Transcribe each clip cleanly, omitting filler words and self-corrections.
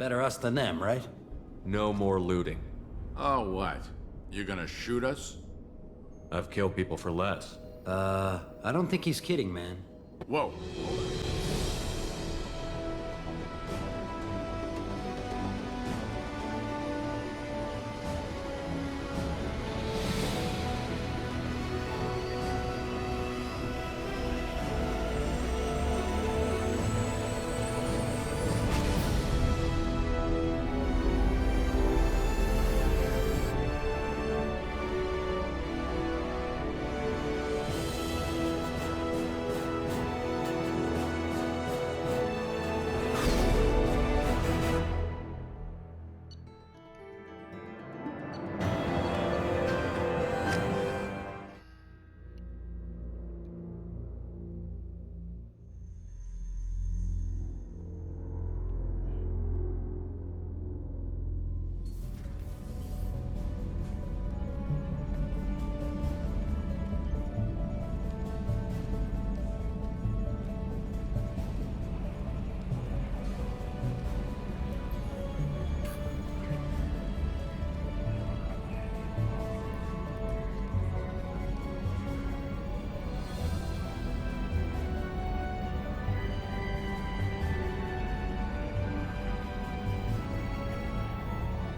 Better us than them, right? No more looting. Oh, what? You gonna shoot us? I've killed people for less. I don't think he's kidding, man. Whoa.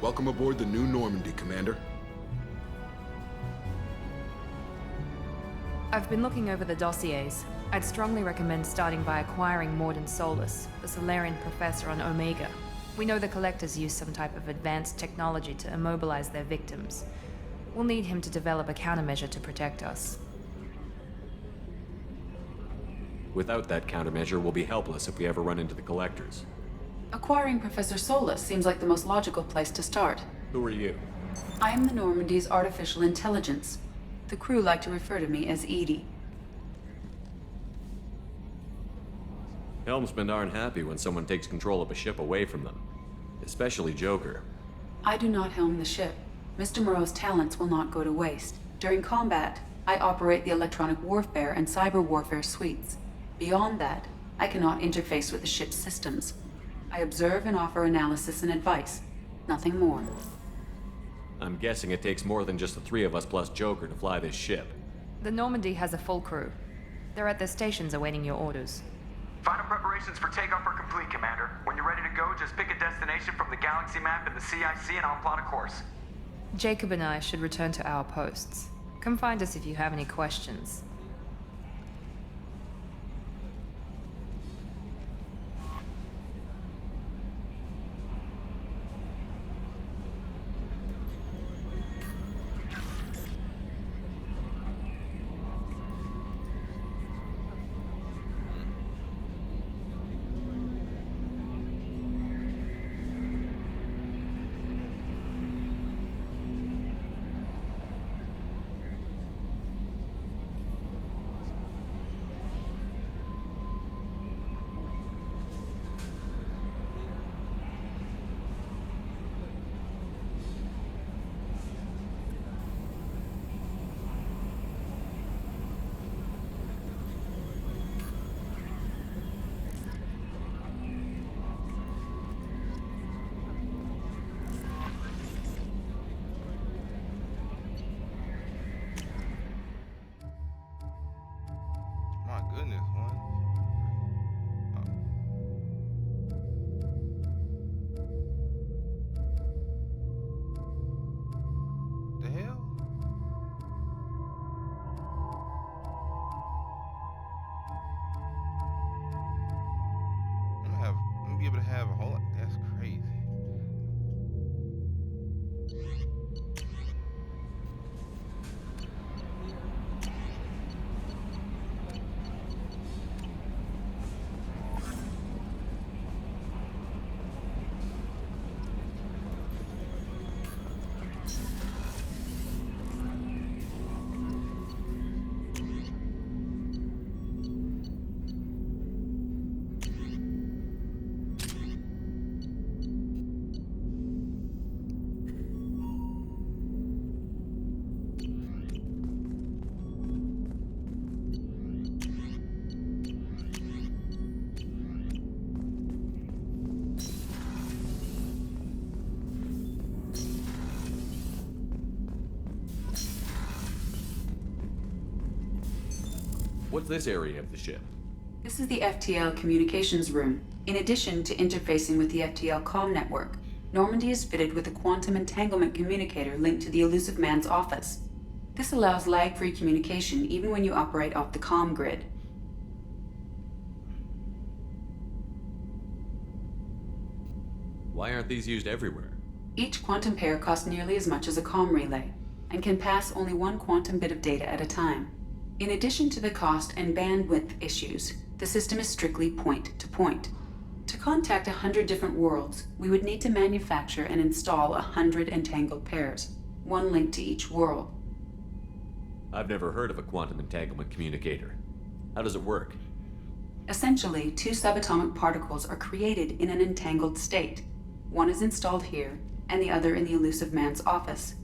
Welcome aboard the new Normandy, Commander. I've been looking over the dossiers. I'd strongly recommend starting by acquiring Morden Solus, the Solarian professor on Omega. We know the Collectors use some type of advanced technology to immobilize their victims. We'll need him to develop a countermeasure to protect us. Without that countermeasure, we'll be helpless if we ever run into the Collectors. Acquiring Professor Solus seems like the most logical place to start. Who are you? I am the Normandy's artificial intelligence. The crew like to refer to me as Edie. Helmsmen aren't happy when someone takes control of a ship away from them. Especially Joker. I do not helm the ship. Mr. Moreau's talents will not go to waste. During combat, I operate the electronic warfare and cyber warfare suites. Beyond that, I cannot interface with the ship's systems. I observe and offer analysis and advice. Nothing more. I'm guessing it takes more than just the three of us plus Joker to fly this ship. The Normandy has a full crew. They're at their stations awaiting your orders. Final preparations for takeoff are complete, Commander. When you're ready to go, just pick a destination from the galaxy map in the CIC and I'll plot a course. Jacob and I should return to our posts. Come find us if you have any questions. What's this area of the ship? This is the FTL communications room. In addition to interfacing with the FTL comm network, Normandy is fitted with a quantum entanglement communicator linked to the Elusive Man's office. This allows lag-free communication even when you operate off the comm grid. Why aren't these used everywhere? Each quantum pair costs nearly as much as a comm relay, and can pass only one quantum bit of data at a time. In addition to the cost and bandwidth issues, the system is strictly point-to-point. To contact 100 different worlds, we would need to manufacture and install 100 entangled pairs, one linked to each world. I've never heard of a quantum entanglement communicator. How does it work? Essentially, two subatomic particles are created in an entangled state. One is installed here, and the other in the Elusive Man's office.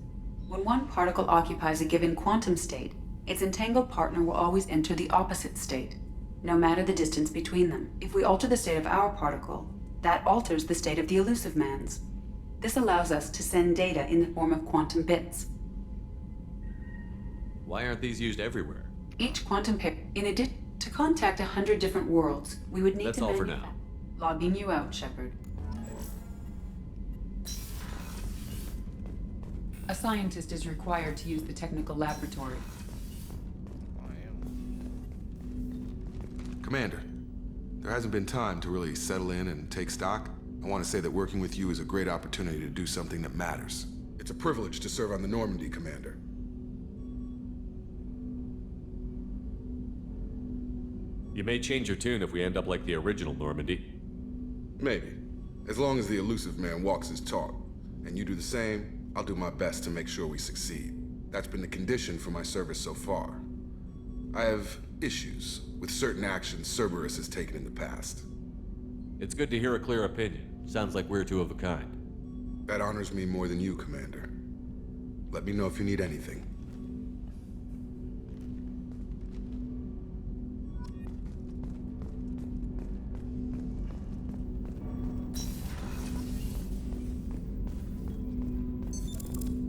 When one particle occupies a given quantum state, its entangled partner will always enter the opposite state, no matter the distance between them. If we alter the state of our particle, that alters the state of the Elusive Man's. This allows us to send data in the form of quantum bits. Why aren't these used everywhere? Each quantum pair, in addition to contact 100 different worlds, we would need That's to all for now. Logging you out, Shepard. A scientist is required to use the technical laboratory. Commander, there hasn't been time to really settle in and take stock. I want to say that working with you is a great opportunity to do something that matters. It's a privilege to serve on the Normandy, Commander. You may change your tune if we end up like the original Normandy. Maybe. As long as the Elusive Man walks his talk, and you do the same, I'll do my best to make sure we succeed. That's been the condition for my service so far. I have issues with certain actions Cerberus has taken in the past. It's good to hear a clear opinion. Sounds like we're two of a kind. That honors me more than you, Commander. Let me know if you need anything.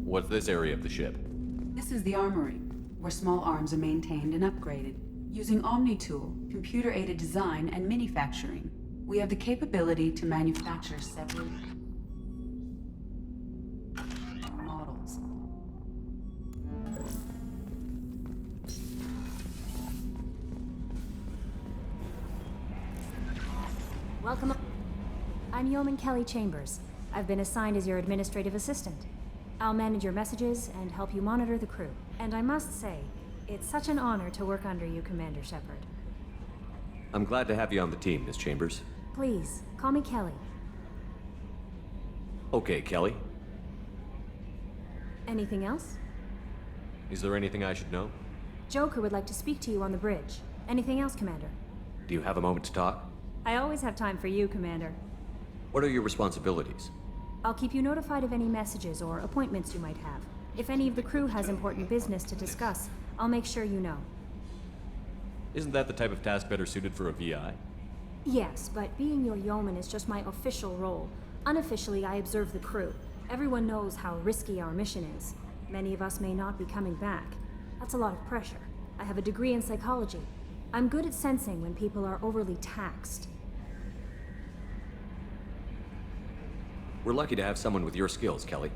What's this area of the ship? This is the armory, where small arms are maintained and upgraded. Using Omni-Tool, computer-aided design, and manufacturing, we have the capability to manufacture several models. Welcome. I'm Yeoman Kelly Chambers. I've been assigned as your administrative assistant. I'll manage your messages and help you monitor the crew. And I must say, it's such an honor to work under you, Commander Shepard. I'm glad to have you on the team, Miss Chambers. Please, call me Kelly. Okay, Kelly. Anything else? Is there anything I should know? Joker would like to speak to you on the bridge. Anything else, Commander? Do you have a moment to talk? I always have time for you, Commander. What are your responsibilities? I'll keep you notified of any messages or appointments you might have. If any of the crew has important business to discuss, I'll make sure you know. Isn't that the type of task better suited for a VI? Yes, but being your yeoman is just my official role. Unofficially, I observe the crew. Everyone knows how risky our mission is. Many of us may not be coming back. That's a lot of pressure. I have a degree in psychology. I'm good at sensing when people are overly taxed. We're lucky to have someone with your skills, Kelly.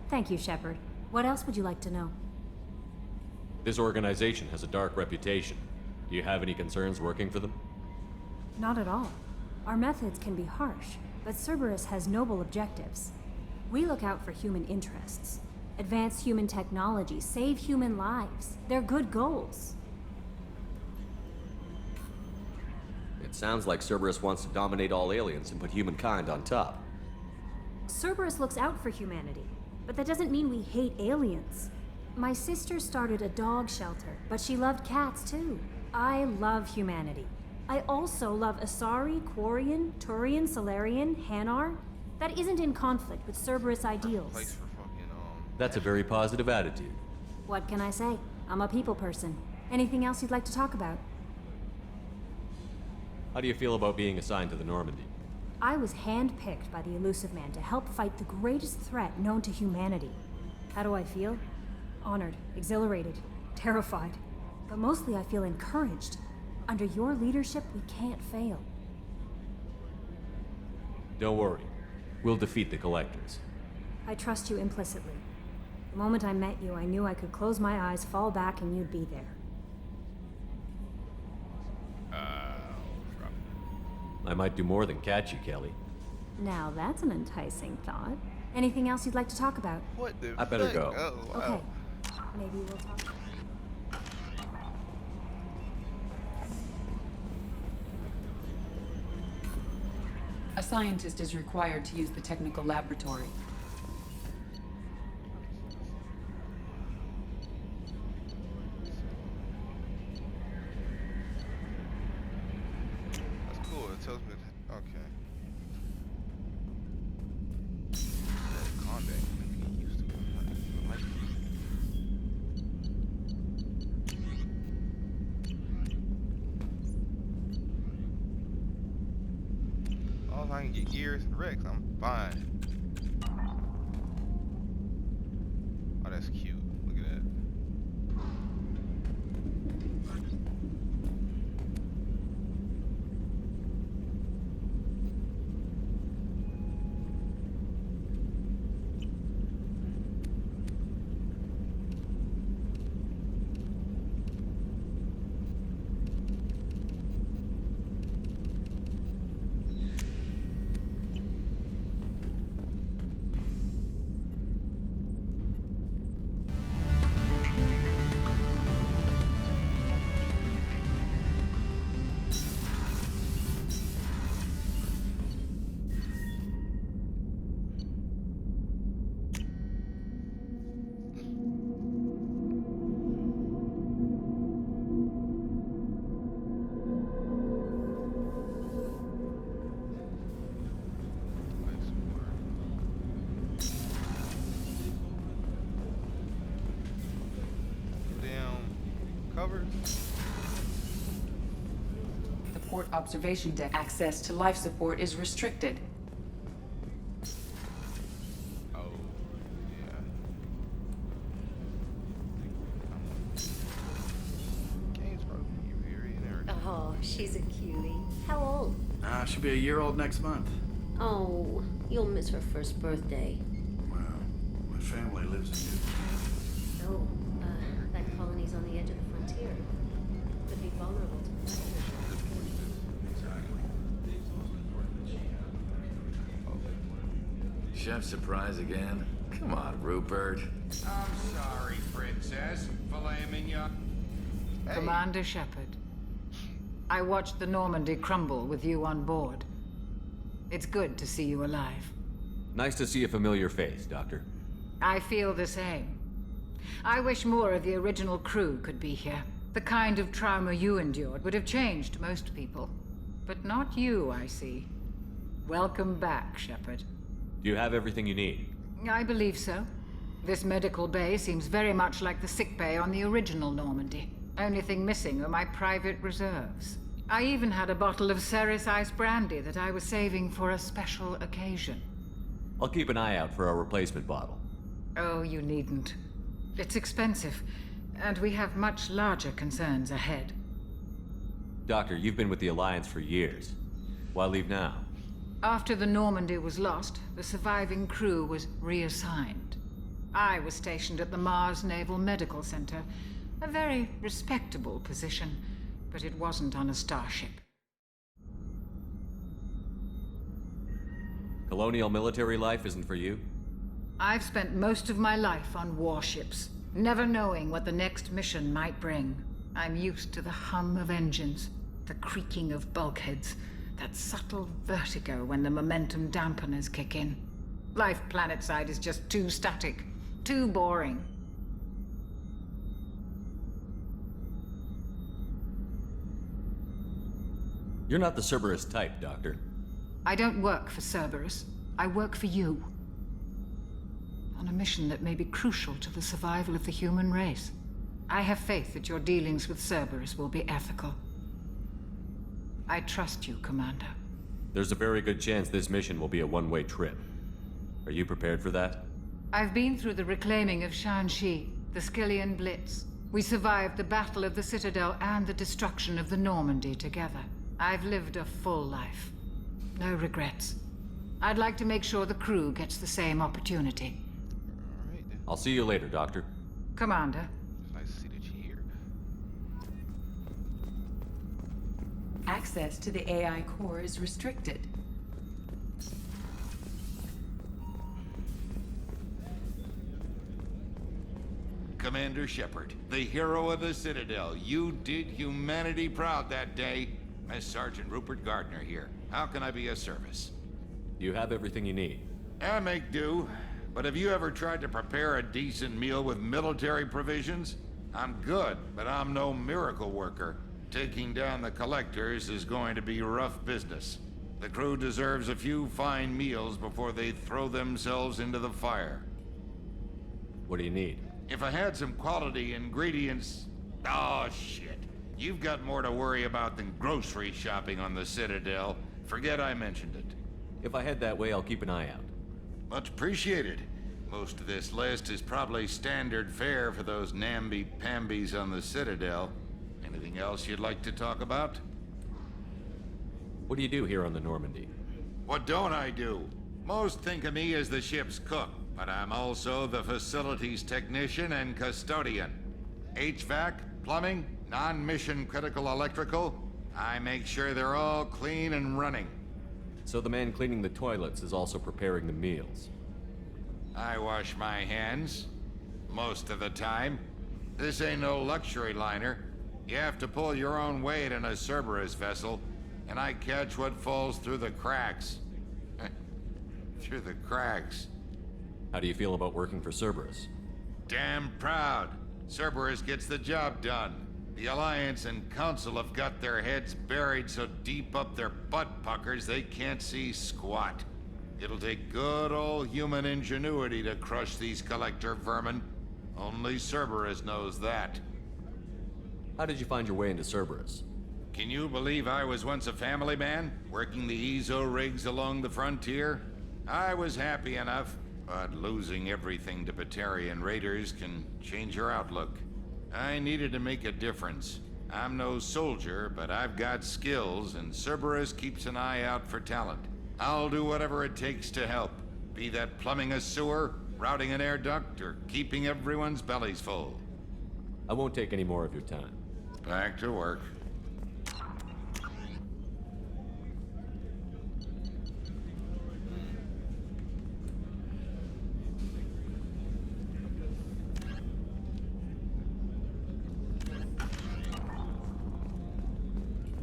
Thank you, Shepard. What else would you like to know? This organization has a dark reputation. Do you have any concerns working for them? Not at all. Our methods can be harsh, but Cerberus has noble objectives. We look out for human interests. Advance human technology, save human lives. They're good goals. It sounds like Cerberus wants to dominate all aliens and put humankind on top. Cerberus looks out for humanity, but that doesn't mean we hate aliens. My sister started a dog shelter, but she loved cats too. I love humanity. I also love Asari, Quarian, Turian, Solarian, Hanar. That isn't in conflict with Cerberus ideals. That's a very positive attitude. What can I say? I'm a people person. Anything else you'd like to talk about? How do you feel about being assigned to the Normandy? I was handpicked by the Elusive Man to help fight the greatest threat known to humanity. How do I feel? Honored, exhilarated, terrified. but mostly I feel encouraged. Under your leadership, we can't fail. Don't worry. We'll defeat the Collectors. I trust you implicitly. The moment I met you, I knew I could close my eyes, fall back, and you'd be there. I might do more than catch you, Kelly. Now that's an enticing thought. Anything else you'd like to talk about? What the I better fuck? go. Oh, Okay. wow. Maybe we'll talk. A scientist is required to use the technical laboratory. That's cool. It tells me. Okay. That combat can get used to it. I like it. As long as I can get gears and wrecks, I'm fine. Oh, that's cute. Look at that. Damn covers. The port observation deck access to life support is restricted. Oh, yeah. Game's probably very and Oh, she's a cutie. How old? She'll be a year old next month. Oh, you'll miss her first birthday. Wow. My family lives in New. Oh, that colony's on the edge of the frontier. Could be vulnerable to predators. Chef surprise again? Come on, Rupert. I'm sorry, Princess. Filet mignon. Hey. Commander Shepard, I watched the Normandy crumble with you on board. It's good to see you alive. Nice to see a familiar face, Doctor. I feel the same. I wish more of the original crew could be here. The kind of trauma you endured would have changed most people. But not you, I see. Welcome back, Shepard. Do you have everything you need? I believe so. This medical bay seems very much like the sick bay on the original Normandy. Only thing missing are my private reserves. I even had a bottle of Ceres Ice Brandy that I was saving for a special occasion. I'll keep an eye out for a replacement bottle. Oh, you needn't. It's expensive, and we have much larger concerns ahead. Doctor, you've been with the Alliance for years. Why leave now? After the Normandy was lost, the surviving crew was reassigned. I was stationed at the Mars Naval Medical Center, a very respectable position, but it wasn't on a starship. Colonial military life isn't for you? I've spent most of my life on warships, never knowing what the next mission might bring. I'm used to the hum of engines, the creaking of bulkheads, that subtle vertigo when the momentum dampeners kick in. Life planetside is just too static, too boring. You're not the Cerberus type, Doctor. I don't work for Cerberus. I work for you. On a mission that may be crucial to the survival of the human race. I have faith that your dealings with Cerberus will be ethical. I trust you, Commander. There's a very good chance this mission will be a one-way trip. Are you prepared for that? I've been through the reclaiming of Shanxi, the Skillian Blitz. We survived the Battle of the Citadel and the destruction of the Normandy together. I've lived a full life. No regrets. I'd like to make sure the crew gets the same opportunity. Alright then. I'll see you later, Doctor. Commander. It's nice to see that you're here. Access to the AI core is restricted. Commander Shepard, the hero of the Citadel. You did humanity proud that day. Master Sergeant Rupert Gardner here. How can I be of service? You have everything you need. I make do. But have you ever tried to prepare a decent meal with military provisions? I'm good, but I'm no miracle worker. Taking down the collectors is going to be rough business. The crew deserves a few fine meals before they throw themselves into the fire. What do you need? If I had some quality ingredients... Oh, shit. You've got more to worry about than grocery shopping on the Citadel. Forget I mentioned it. If I head that way, I'll keep an eye out. Much appreciated. Most of this list is probably standard fare for those namby-pambies on the Citadel. Anything else you'd like to talk about? What do you do here on the Normandy? What don't I do? Most think of me as the ship's cook, but I'm also the facilities technician and custodian. HVAC, plumbing, non-mission critical electrical. I make sure they're all clean and running. So the man cleaning the toilets is also preparing the meals. I wash my hands. Most of the time. This ain't no luxury liner. You have to pull your own weight in a Cerberus vessel, and I catch what falls through the cracks. Through the cracks. How do you feel about working for Cerberus? Damn proud. Cerberus gets the job done. The Alliance and Council have got their heads buried so deep up their butt puckers they can't see squat. It'll take good old human ingenuity to crush these collector vermin. Only Cerberus knows that. How did you find your way into Cerberus? Can you believe I was once a family man, working the EZO rigs along the frontier? I was happy enough, but losing everything to Batarian raiders can change your outlook. I needed to make a difference. I'm no soldier, but I've got skills, and Cerberus keeps an eye out for talent. I'll do whatever it takes to help, be that plumbing a sewer, routing an air duct, or keeping everyone's bellies full. I won't take any more of your time. Back to work.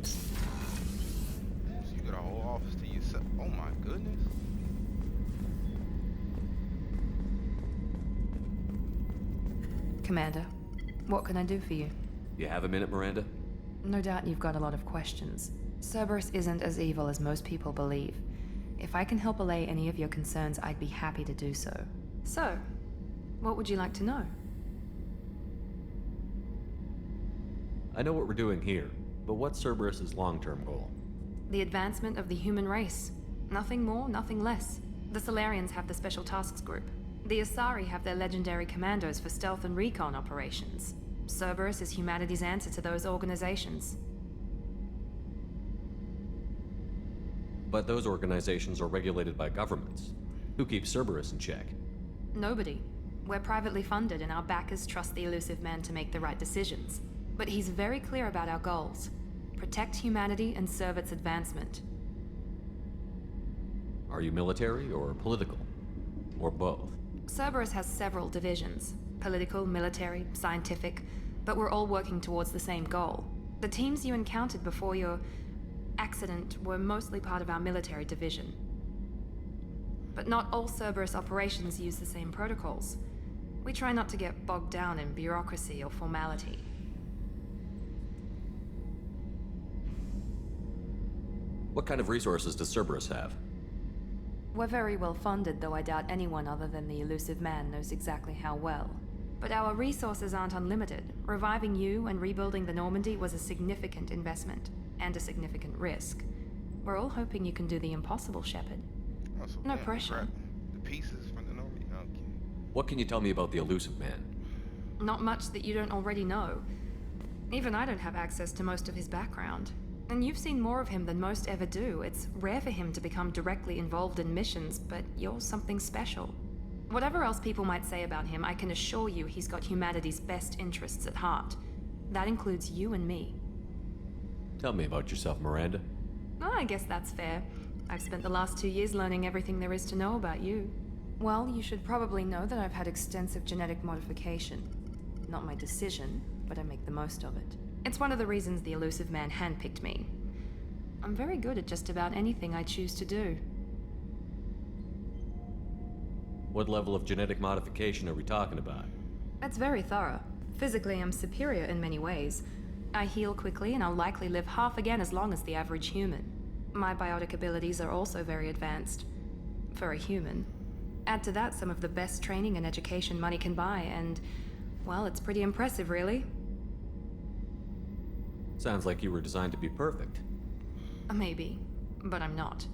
So you got a whole office to yourself. Oh my goodness. Commander, what can I do for you? You have a minute, Miranda? No doubt you've got a lot of questions. Cerberus isn't as evil as most people believe. If I can help allay any of your concerns, I'd be happy to do so. So, what would you like to know? I know what we're doing here, but what's Cerberus's long-term goal? The advancement of the human race. Nothing more, nothing less. The Solarians have the Special Tasks Group. The Asari have their legendary commandos for stealth and recon operations. Cerberus is humanity's answer to those organizations. But those organizations are regulated by governments. Who keeps Cerberus in check? Nobody. We're privately funded and our backers trust the elusive man to make the right decisions. But he's very clear about our goals. Protect humanity and serve its advancement. Are you military or political? Or both? Cerberus has several divisions. Political, military, scientific, but we're all working towards the same goal. The teams you encountered before your accident were mostly part of our military division. But not all Cerberus operations use the same protocols. We try not to get bogged down in bureaucracy or formality. What kind of resources does Cerberus have? We're very well funded, though I doubt anyone other than the elusive man knows exactly how well. But our resources aren't unlimited. Reviving you and rebuilding the Normandy was a significant investment, and a significant risk. We're all hoping you can do the impossible, Shepard. Oh, so No damn, pressure. grab the pieces from the Normandy. Okay. What can you tell me about the elusive man? Not much that you don't already know. Even I don't have access to most of his background. And you've seen more of him than most ever do. It's rare for him to become directly involved in missions, but you're something special. Whatever else people might say about him, I can assure you he's got humanity's best interests at heart. That includes you and me. Tell me about yourself, Miranda. Oh, I guess that's fair. I've spent the last 2 years learning everything there is to know about you. Well, you should probably know that I've had extensive genetic modification. Not my decision, but I make the most of it. It's one of the reasons the elusive man handpicked me. I'm very good at just about anything I choose to do. What level of genetic modification are we talking about? That's very thorough. Physically, I'm superior in many ways. I heal quickly, and I'll likely live half again as long as the average human. My biotic abilities are also very advanced. For a human. Add to that some of the best training and education money can buy, and, well, it's pretty impressive, really. Sounds like you were designed to be perfect. Maybe, but I'm not.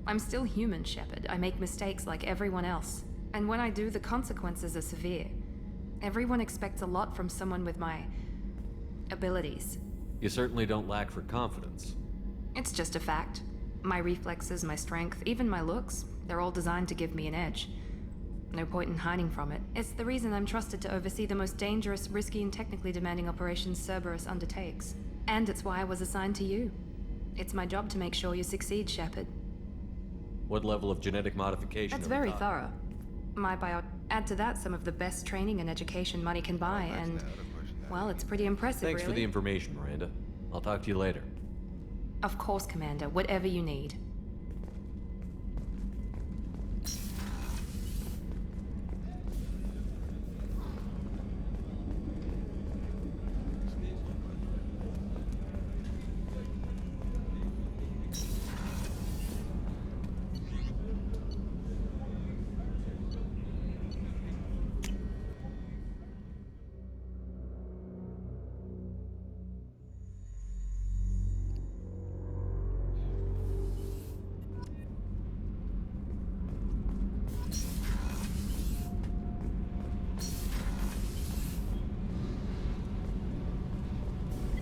I'm still human, Shepard. I make mistakes like everyone else. And when I do, the consequences are severe. Everyone expects a lot from someone with my abilities. You certainly don't lack for confidence. It's just a fact. My reflexes, my strength, even my looks, they're all designed to give me an edge. No point in hiding from it. It's the reason I'm trusted to oversee the most dangerous, risky, and technically demanding operations Cerberus undertakes. And it's why I was assigned to you. It's my job to make sure you succeed, Shepard. What level of genetic modification That's are we very talking? thorough. Add to that some of the best training and education money can buy, and, well, it's pretty impressive, Thanks for the really. information, Miranda. I'll talk to you later. Of course, Commander. Whatever you need.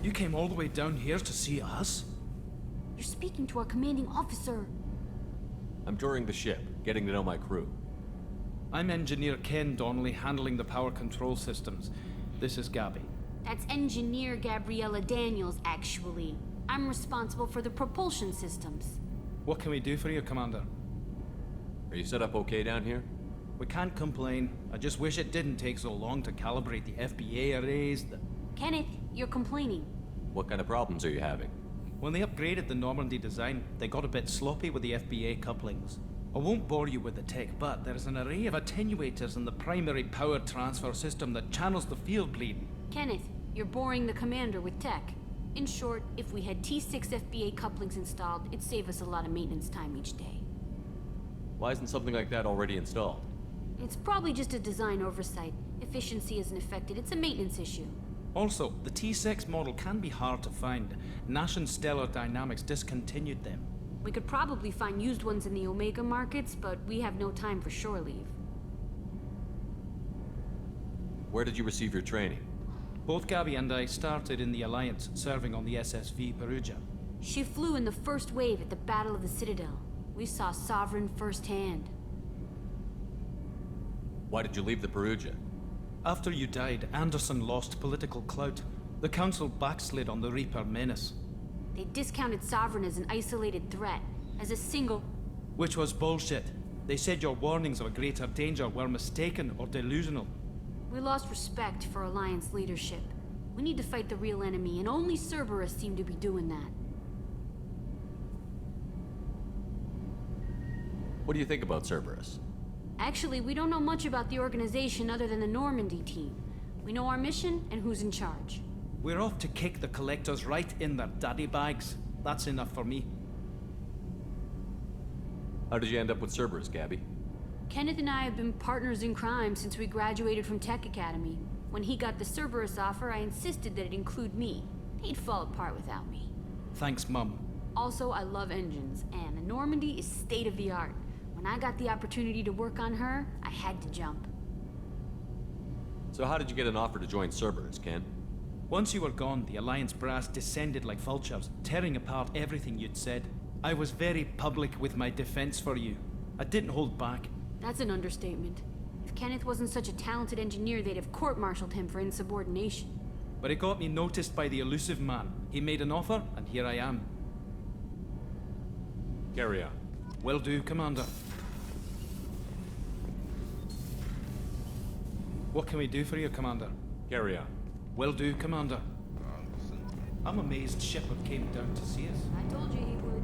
You came all the way down here to see us? You're speaking to our commanding officer. I'm touring the ship, getting to know my crew. I'm Engineer Ken Donnelly, handling the power control systems. This is Gabby. That's Engineer Gabriella Daniels, actually. I'm responsible for the propulsion systems. What can we do for you, Commander? Are you set up okay down here? We can't complain. I just wish it didn't take so long to calibrate the FBA arrays. Kenneth, you're complaining. What kind of problems are you having? When they upgraded the Normandy design, they got a bit sloppy with the FBA couplings. I won't bore you with the tech, but there's an array of attenuators in the primary power transfer system that channels the field bleed. Kenneth, you're boring the commander with tech. In short, if we had T6 FBA couplings installed, it'd save us a lot of maintenance time each day. Why isn't something like that already installed? It's probably just a design oversight. Efficiency isn't affected, it's a maintenance issue. Also, the T6 model can be hard to find. Nash and Stellar Dynamics discontinued them. We could probably find used ones in the Omega markets, but we have no time for shore leave. Where did you receive your training? Both Gabby and I started in the Alliance, serving on the SSV Perugia. She flew in the first wave at the Battle of the Citadel. We saw Sovereign firsthand. Why did you leave the Perugia? After you died, Anderson lost political clout. The Council backslid on the Reaper menace. They discounted Sovereign as an isolated threat, as a single... Which was bullshit. They said your warnings of a greater danger were mistaken or delusional. We lost respect for Alliance leadership. We need to fight the real enemy, and only Cerberus seem to be doing that. What do you think about Cerberus? Actually, we don't know much about the organization other than the Normandy team. We know our mission and who's in charge. We're off to kick the Collectors right in their daddy bags. That's enough for me. How did you end up with Cerberus, Gabby? Kenneth and I have been partners in crime since we graduated from Tech Academy. When he got the Cerberus offer, I insisted that it include me. He'd fall apart without me. Thanks, Mum. Also, I love engines, and the Normandy is state-of-the-art. When I got the opportunity to work on her, I had to jump. So how did you get an offer to join Cerberus, Ken? Once you were gone, the Alliance brass descended like vultures, tearing apart everything you'd said. I was very public with my defense for you. I didn't hold back. That's an understatement. If Kenneth wasn't such a talented engineer, they'd have court-martialed him for insubordination. But it got me noticed by the elusive man. He made an offer, and here I am. Carry on. Will do, Commander. What can we do for you, Commander? Carry on. Will do, Commander. I'm amazed Shepard came down to see us. I told you he would.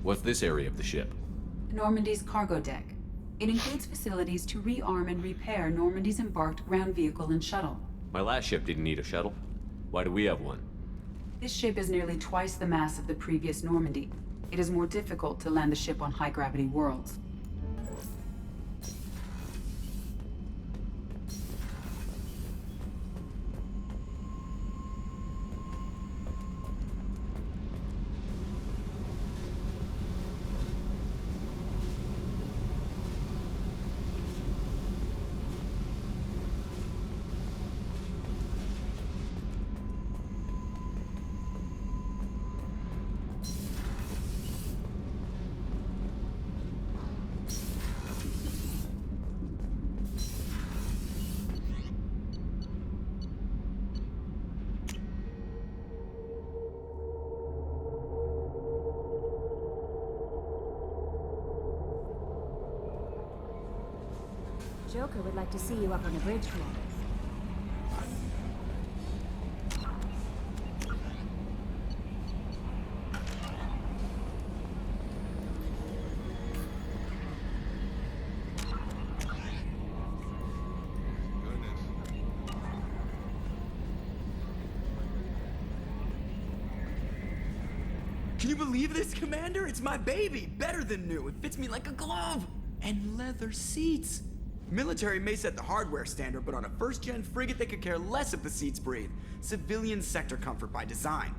What's this area of the ship? Normandy's cargo deck. It includes facilities to rearm and repair Normandy's embarked ground vehicle and shuttle. My last ship didn't need a shuttle. Why do we have one? This ship is nearly twice the mass of the previous Normandy. It is more difficult to land the ship on high-gravity worlds. Joker would like to see you up on the bridge, Commander. Can you believe this, Commander? It's my baby! Better than new. It fits me like a glove! And leather seats! Military may set the hardware standard, but on a first-gen frigate, they could care less if the seats breathe. Civilian sector comfort by design.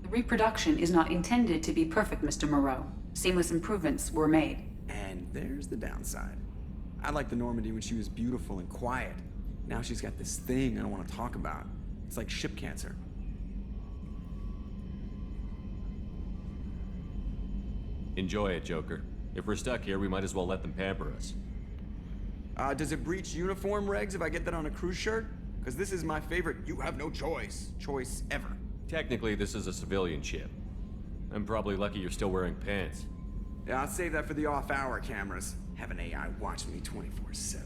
The reproduction is not intended to be perfect, Mr. Moreau. Seamless improvements were made. And there's the downside. I liked the Normandy when she was beautiful and quiet. Now she's got this thing I don't want to talk about. It's like ship cancer. Enjoy it, Joker. If we're stuck here, we might as well let them pamper us. Does it breach uniform regs if I get that on a cruise shirt? Because this is my favorite you have no choice ever. Technically, this is a civilian ship. I'm probably lucky you're still wearing pants. Yeah, I'll save that for the off-hour cameras. Have an AI watch me 24/7.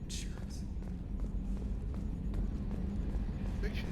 Insurance. Fiction.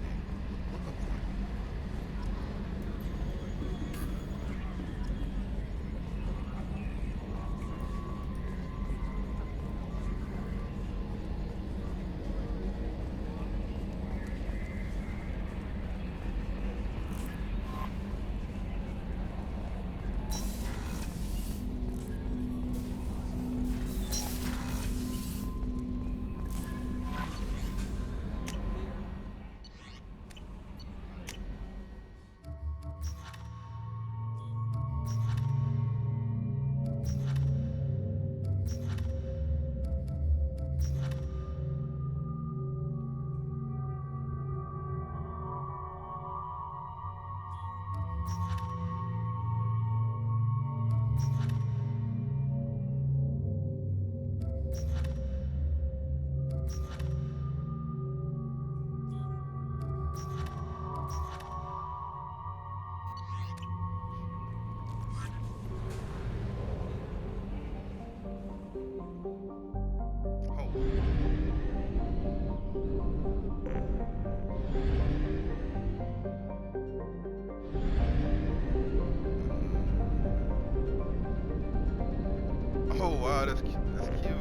Oh wow, that's cute. That's cute.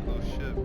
Little ship.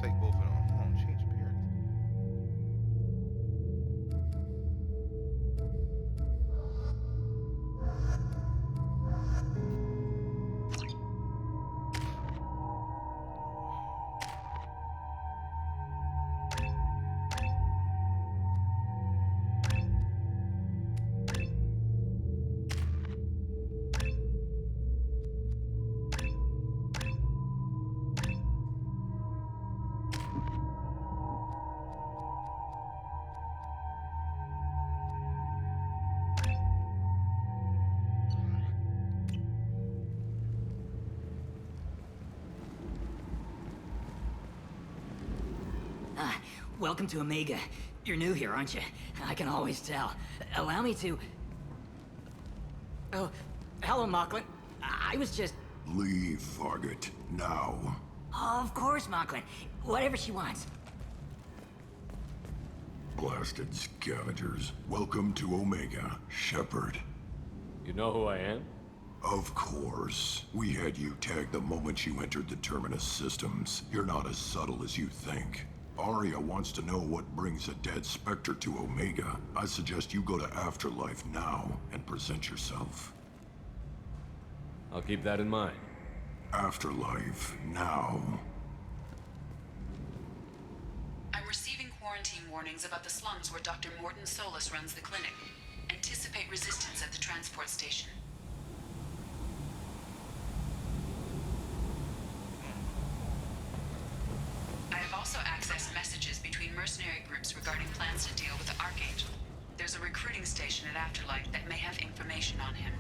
take both of them. Hold on, change appearance. Welcome to Omega. You're new here, aren't you? I can always tell. Allow me to... Oh, hello, Mocklin. I was just... Leave, Fargate. Now. Of course, Mocklin. Whatever she wants. Blasted scavengers. Welcome to Omega, Shepard. You know who I am? Of course. We had you tagged the moment you entered the Terminus systems. You're not as subtle as you think. Arya wants to know what brings a dead Spectre to Omega. I suggest you go to Afterlife now and present yourself. I'll keep that in mind. Afterlife now. I'm receiving quarantine warnings about the slums where Dr. Morton Solus runs the clinic. Anticipate resistance at the transport station. I have also accessed messages between mercenary groups regarding plans to deal with the Archangel. There's a recruiting station at Afterlife that may have information on him.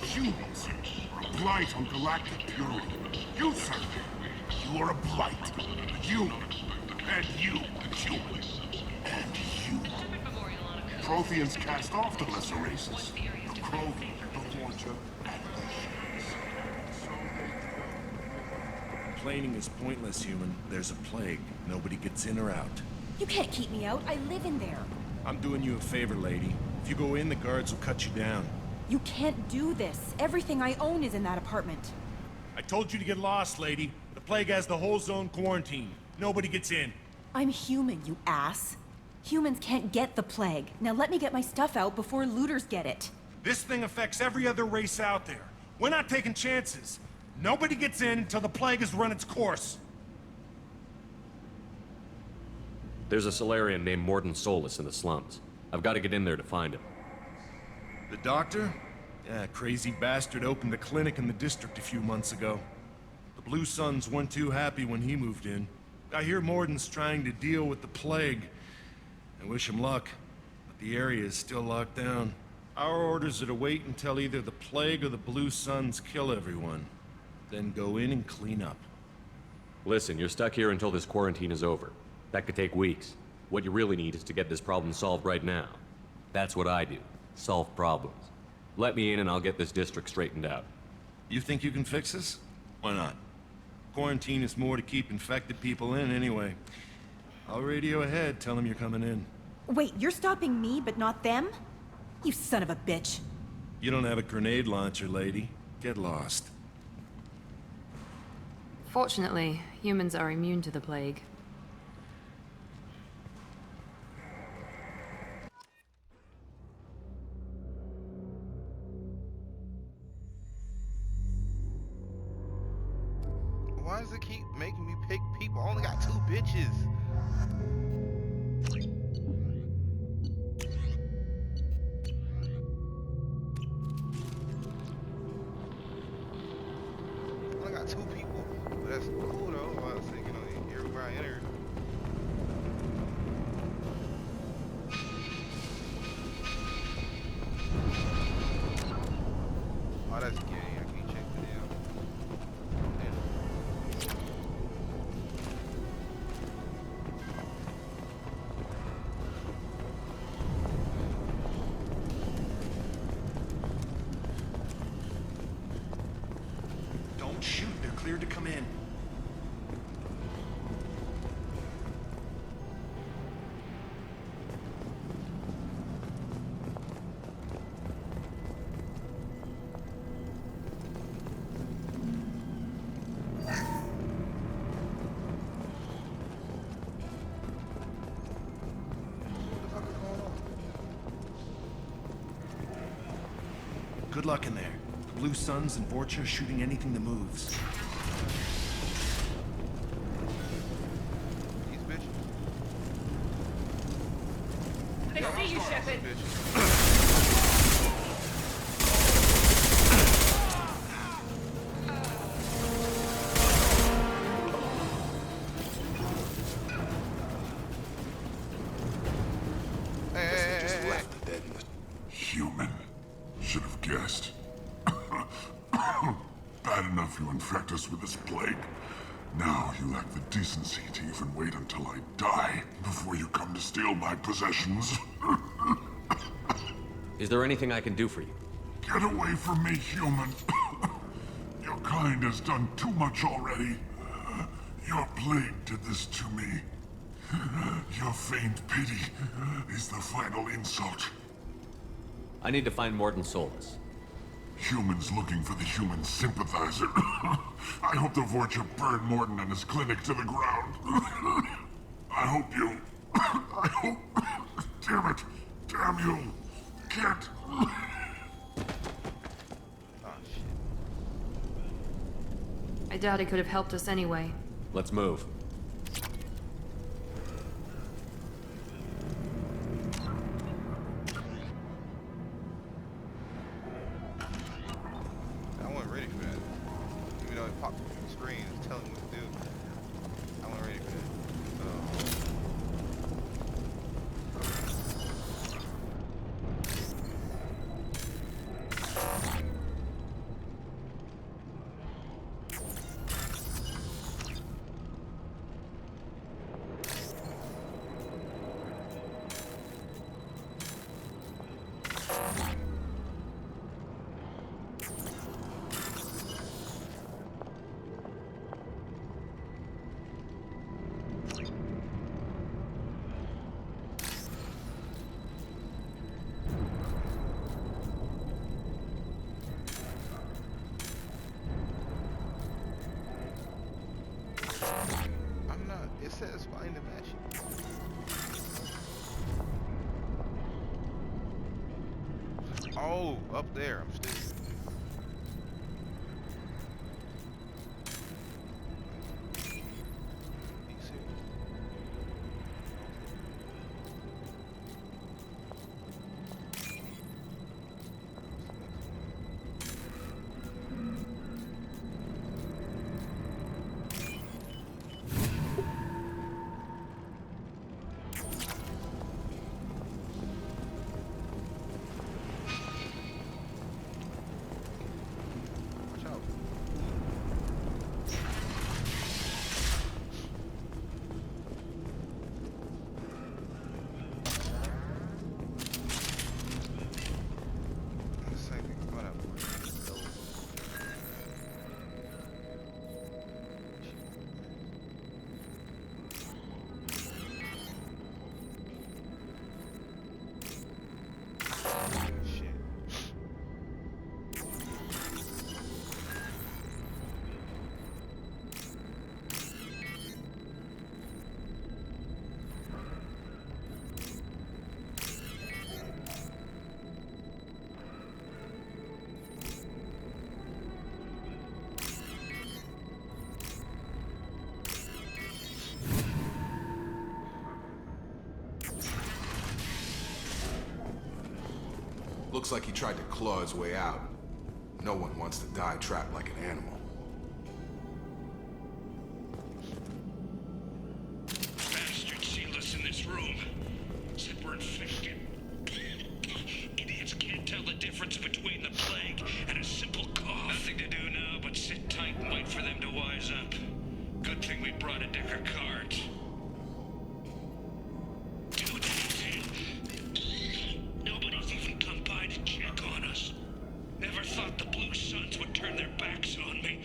Humans are a blight on galactic purity. You, sir, you are a blight. You, and you, humans, and you. Protheans cast off the lesser races. The Krogan, the Horja, and the Shins. Complaining is pointless, human. There's a plague. Nobody gets in or out. You can't keep me out. I live in there. I'm doing you a favor, lady. If you go in, the guards will cut you down. You can't do this. Everything I own is in that apartment. I told you to get lost, lady. The plague has the whole zone quarantined. Nobody gets in. I'm human, you ass. Humans can't get the plague. Now let me get my stuff out before looters get it. This thing affects every other race out there. We're not taking chances. Nobody gets in until the plague has run its course. There's a Solarian named Morton Solus in the slums. I've got to get in there to find him. The doctor? Yeah, crazy bastard opened a clinic in the district a few months ago. The Blue Suns weren't too happy when he moved in. I hear Morton's trying to deal with the plague. I wish him luck, but the area is still locked down. Our orders are to wait until either the plague or the Blue Suns kill everyone. Then go in and clean up. Listen, you're stuck here until this quarantine is over. That could take weeks. What you really need is to get this problem solved right now. That's what I do. Solve problems. Let me in and I'll get this district straightened out. You think you can fix this? Why not? Quarantine is more to keep infected people in anyway. I'll radio ahead, tell them you're coming in. Wait, you're stopping me, but not them? You son of a bitch. You don't have a grenade launcher, lady. Get lost. Fortunately, humans are immune to the plague. Why does it keep making me pick people? I only got 2 bitches. I only got 2 people. But that's cool though. I was thinking, everywhere I enter. Oh, that's Good luck in there. The Blue Suns and Vorcha shooting anything that moves. These bitches. They see you, Shepard. Human. Should have guessed. Bad enough you infect us with this plague. Now you lack the decency to even wait until I die before you come to steal my possessions. Is there anything I can do for you? Get away from me, human. Your kind has done too much already. Your plague did this to me. Your feigned pity is the final insult. I need to find Morton Solus. Humans looking for the human sympathizer. I hope the Vorcha burn Morton and his clinic to the ground. I hope you... I hope... Damn it! Damn you! Can't... I doubt he could have helped us anyway. Let's move. I wasn't ready for that. Even though it popped up on the screen and telling me what to do. I wasn't ready for that. I'm not. It says find the match. Oh, up there. I'm still. Looks like he tried to claw his way out. No one wants to die trapped like an animal. Bastard sealed us in this room. Said we're infected. Idiots can't tell the difference between the plague and a simple cough. Nothing to do now but sit tight and wait for them to wise up. Good thing we brought a deck of cards. Nobody's even come by to check on us. Never thought the Blue Suns would turn their backs on me.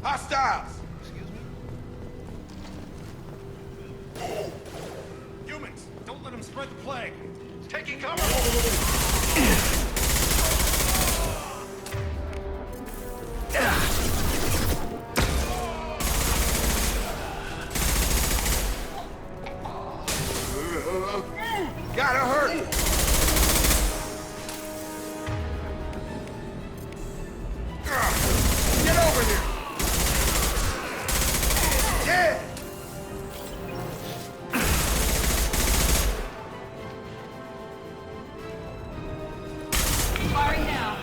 Hostiles! Excuse me? Humans, don't let them spread the plague. Taking cover! Gotta hurt! Get over here! Yeah! Firing now.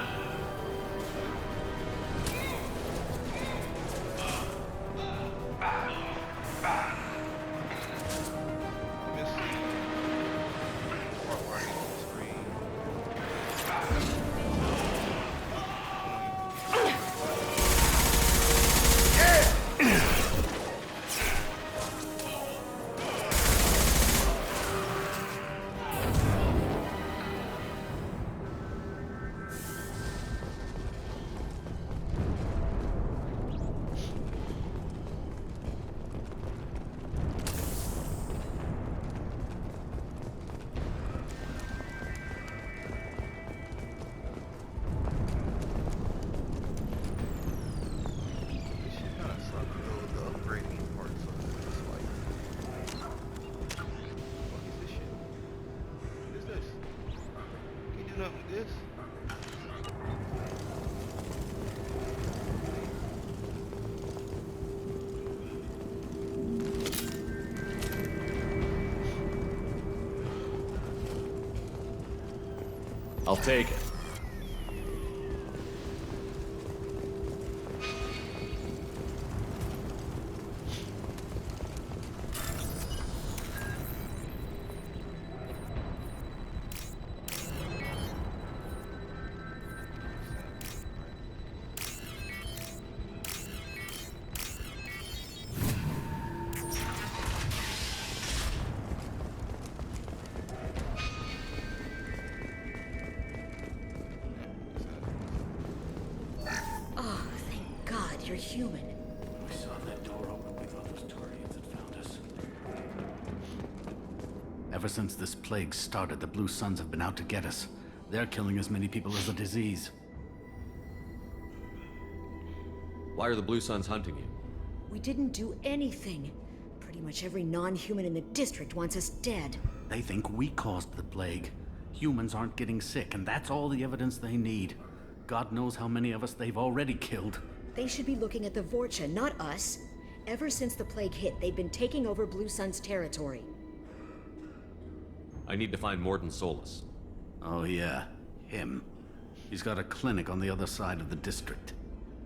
I'll take it. Oh, thank God you're human. We saw that door open. We thought those Turians had found us. Ever since this plague started, the Blue Suns have been out to get us. They're killing as many people as the disease. Why are the Blue Suns hunting you? We didn't do anything. Pretty much every non-human in the district wants us dead. They think we caused the plague. Humans aren't getting sick, and that's all the evidence they need. God knows how many of us they've already killed. They should be looking at the Vorcha, not us. Ever since the plague hit, they've been taking over Blue Sun's territory. I need to find Morden Solus. Oh yeah, him. He's got a clinic on the other side of the district.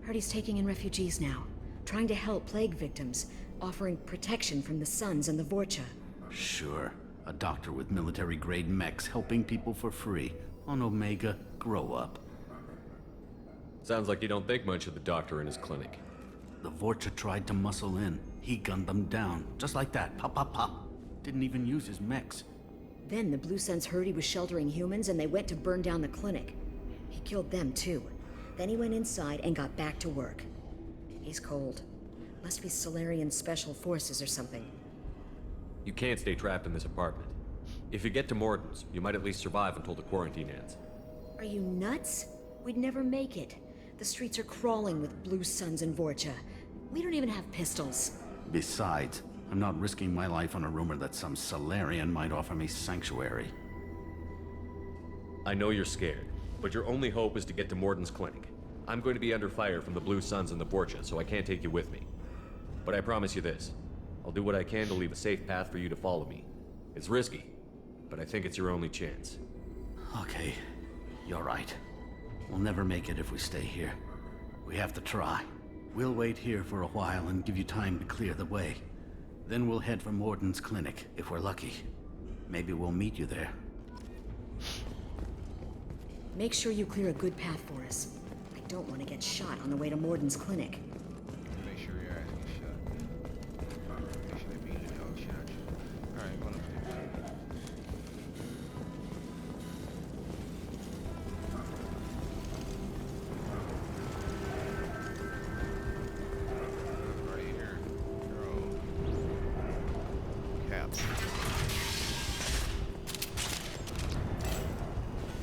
Heard he's taking in refugees now, trying to help plague victims, offering protection from the Suns and the Vorcha. Sure. A doctor with military-grade mechs helping people for free. On Omega, grow up. Sounds like you don't think much of the doctor in his clinic. The Vorcha tried to muscle in. He gunned them down, just like that. Pop, pop, pop. Didn't even use his mechs. Then the Blue Suns heard he was sheltering humans and they went to burn down the clinic. He killed them too. Then he went inside and got back to work. He's cold. Must be Solarian Special Forces or something. You can't stay trapped in this apartment. If you get to Morden's, you might at least survive until the quarantine ends. Are you nuts? We'd never make it. The streets are crawling with Blue Suns and Vorcha. We don't even have pistols. Besides, I'm not risking my life on a rumor that some Solarian might offer me sanctuary. I know you're scared, but your only hope is to get to Morden's clinic. I'm going to be under fire from the Blue Suns and the Vorcha, so I can't take you with me. But I promise you this. I'll do what I can to leave a safe path for you to follow me. It's risky, but I think it's your only chance. Okay, you're right. We'll never make it if we stay here. We have to try. We'll wait here for a while and give you time to clear the way. Then we'll head for Morden's clinic, if we're lucky. Maybe we'll meet you there. Make sure you clear a good path for us. I don't want to get shot on the way to Morden's clinic. Make sure your ass gets shot. Make sure they beat the dog shit at you. Alright, going upstairs.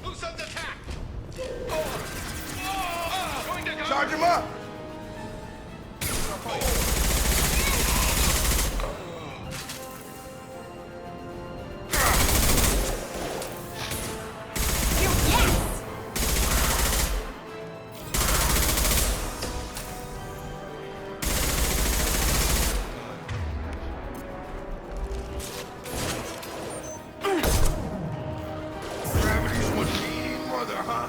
Blue Sun's attack! Charge him up! Gravity's what we need, mother, huh?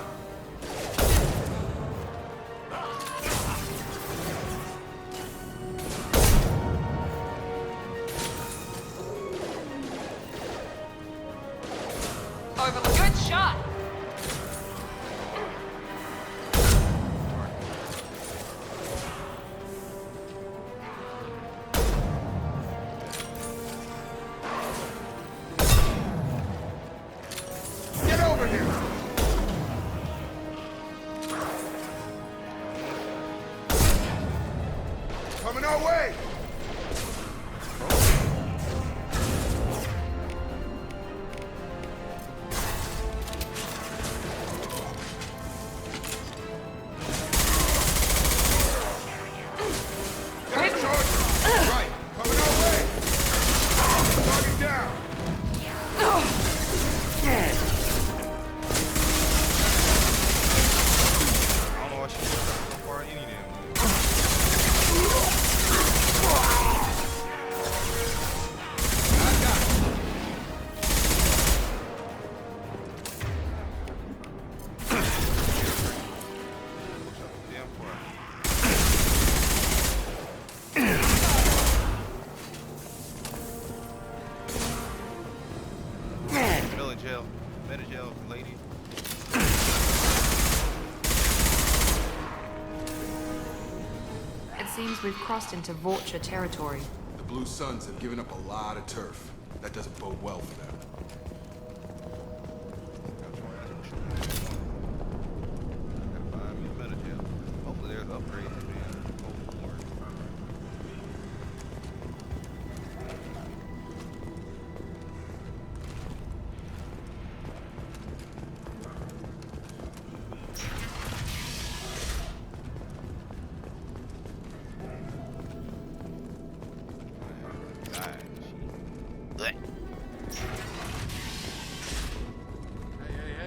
Overlook. Good shot. Get over here! Coming our way! Got a charge! Right, coming our way! Target down! I don't know why she's so far any damn. Damn far. Middle of jail. Better jail, lady. It seems we've crossed into Vulture territory. The Blue Suns have given up a lot of turf. That doesn't bode well for them. Gotta find me a better jail. Hopefully there's upgrades to being overboard.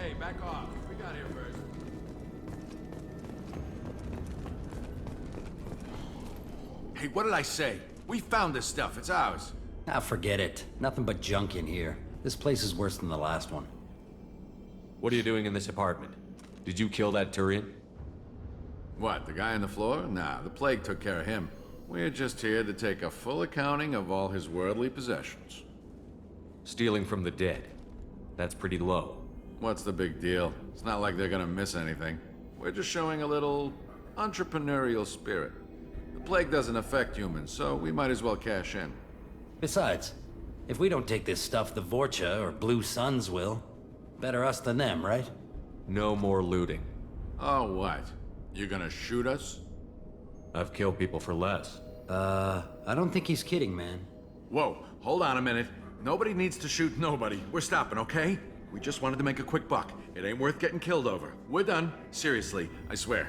Hey, back off. We got here first. Hey, what did I say? We found this stuff. It's ours. Ah, forget it. Nothing but junk in here. This place is worse than the last one. What are you doing in this apartment? Did you kill that Turian? What, the guy on the floor? Nah, the plague took care of him. We're just here to take a full accounting of all his worldly possessions. Stealing from the dead. That's pretty low. What's the big deal? It's not like they're gonna miss anything. We're just showing a little entrepreneurial spirit. The plague doesn't affect humans, so we might as well cash in. Besides, if we don't take this stuff, the Vorcha or Blue Suns will. Better us than them, right? No more looting. Oh, what? You gonna shoot us? I've killed people for less. I don't think he's kidding, man. Whoa, hold on a minute. Nobody needs to shoot nobody. We're stopping, okay? We just wanted to make a quick buck. It ain't worth getting killed over. We're done. Seriously, I swear.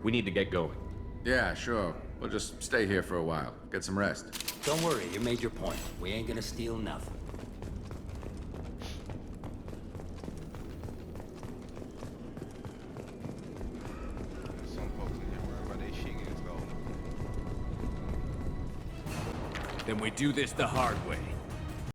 We need to get going. Yeah, sure. We'll just stay here for a while. Get some rest. Don't worry, you made your point. We ain't gonna steal nothing. Some folks in here worry about their shit getting stolen. Then we do this the hard way.